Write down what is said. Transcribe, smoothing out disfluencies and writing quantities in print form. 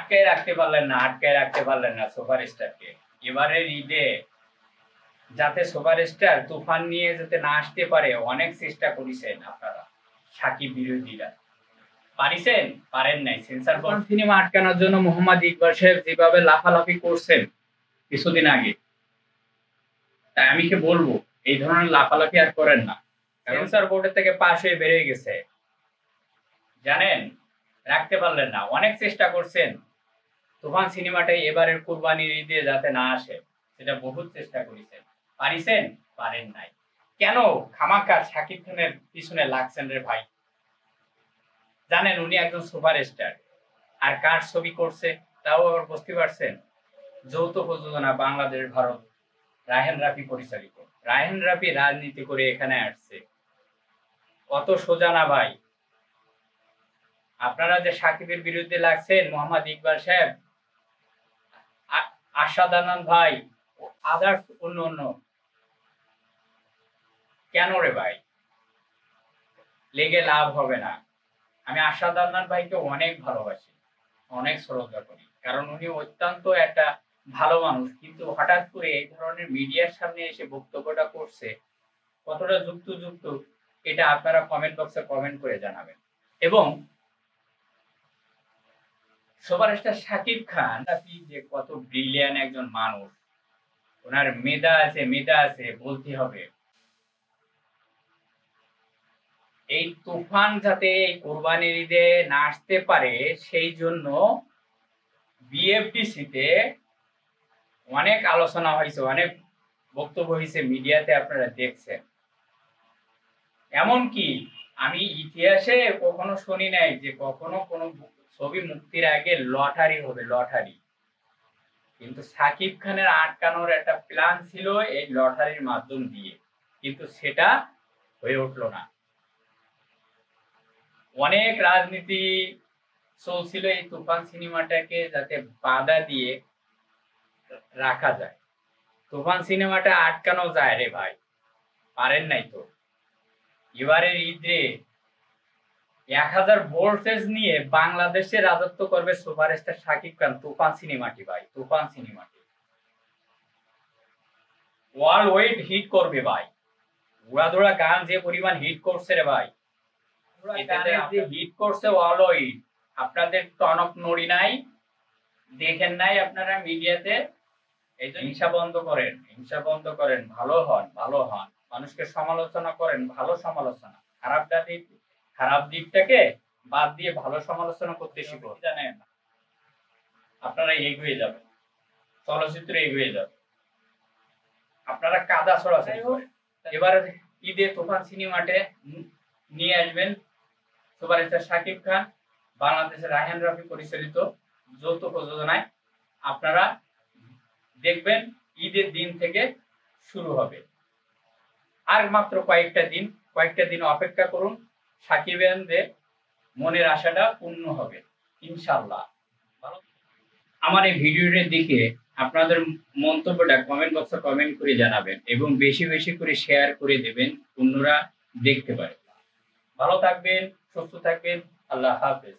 আটকায় রাখতে পারলেন না সুপারস্টারকে। এবারের ঈদে যাতে সুপারস্টার তুফান নিয়ে যাতে না আসতে পারে অনেক চেষ্টা করেছেন আপনারা সাকিব বিরোধীরা। পারিছেন? পারেন নাই। সেন্সর বোর্ড সিনেমা আটকানোর জন্য মোহাম্মদ ইকবাল সাহেব যেভাবে লাফালাফি করছেন কিছুদিন আগে, তাই আমি কি বলবো এই ধরনের লাফালাফি আর করেন না। সেন্সর বোর্ডের থেকে পাশ হয়ে বেরিয়ে গেছে, জানেন, রাখতে পারলেন না। অনেক চেষ্টা করছেন তুফান সিনেমাটাই এবারের কুরবানির ঈদে যাতে না আসে, সেটা বহুত চেষ্টা করেছেন। পারিছেন? পারেন নাই। কেন খামাখা শাকিব খানের পিছনে লাগছেন রে ভাই? জানেন উনি একজন সুপারস্টার, আর কার ছবি করছে তাও আবার বুঝতে পারছেন। যৌথ প্রযোজনা বাংলাদেশ ভারত, রায়হান রাফি পরিচালিত। রায়হান রাফি রাজনীতি করে এখানে আসছে, অত সোজা না ভাই। আপনারা যে সাকিবের বিরুদ্ধে লাগছেন, মোহাম্মদ ইকবাল সাহেব, আশাদ আনন্দ ভাই, আদার্স অন্য কেন রে ভাই? লেগে লাভ হবে না। আমি আশাদ আনন্দ ভাইকে অনেক ভালোবাসি, অনেক শ্রদ্ধা করি, কারণ উনি অত্যন্ত একটা ভালো মানুষ। কিন্তু হঠাৎ করে এই ধরনের মিডিয়ার সামনে এসে বক্তব্যটা করছে, কতটা যুক্ত এটা আপনারা কমেন্ট বক্সে কমেন্ট করে জানাবেন। এবং সুপারস্টার শাকিব খান যে কত ব্রিলিয়ান্ট একজন মানুষ, ওনার মেধা আছে বলতে হবে। এই তুফান যাতে এই কোরবানির ঈদে না আসতে পারে সেই জন্য বিএফডিসিতে অনেক আলোচনা হয়েছে, অনেক বক্তব্য হয়েছে, মিডিয়াতে আপনারা দেখছেন। এমনকি আমি ইতিহাসে কখনো শুনি নাই যে কখনো কোনো ছবি মুক্তির আগে লটারি হবে, লটারি। কিন্তু সাকিব খানের আটকানোর একটা প্ল্যান ছিল এই লটারির মাধ্যম দিয়ে, কিন্তু সেটা হয়ে উঠলো না। অনেক রাজনীতি চলছিল এই তুফান সিনেমাটাকে যাতে বাধা দিয়ে রাখা যায়, তুফান সিনেমাটা আটকানো যায় রে ভাই। পারেন নাই তো। এবারের ঈদে 1000 ভোল্টেজ নিয়ে বাংলাদেশে রাজত্ব করবে সুপারস্টার শাকিব খান। তুফান সিনেমাটি ভাই, তুফান সিনেমাটি ওয়ার্ল্ড ওয়াইড হিট করবে ভাই। উড়াধুরা গান যে পরিমাণ হিট করছে রে ভাই, হিট করছে ওয়ার্ল্ড ওয়াইড। আপনাদের টনক নড়ি নাই, দেখেন নাই আপনারা মিডিয়াতে। এই যে হিংসা বন্ধ করেন, ভালো হন, মানুষকে সমালোচনা করেন, ভালো সমালোচনা। খারাপ দিকটাকে বাদ দিয়ে ভালো সমালোচনা করতে শিখো, জানেন। আপনারা এগিয়ে যাবেন, চলচ্চিত্র এগিয়ে যাবে। আপনারা কাদা ছড়াছড়ি করেন। এবার ঈদে তুফান সিনেমাতে নিয়ে আসবেন সুপারস্টার শাকিব খান, বাংলাদেশের রায়হান রাফি পরিচালিত যৌথ প্রযোজনায়। আপনারা দেখবেন ঈদের দিন থেকে শুরু হবে। আর মাত্র কয়েকটা দিন অপেক্ষা করুন, সাকিবের মনের আশাটা পূর্ণ হবে ইনশাআল্লাহ। আমার এই ভিডিওটির দিকে আপনাদের মন্তব্যটা কমেন্ট বক্সে কমেন্ট করে জানাবেন এবং বেশি করে শেয়ার করে দেবেন, অন্যরা দেখতে পারে। ভালো থাকবেন, সুস্থ থাকবেন। আল্লাহ হাফেজ।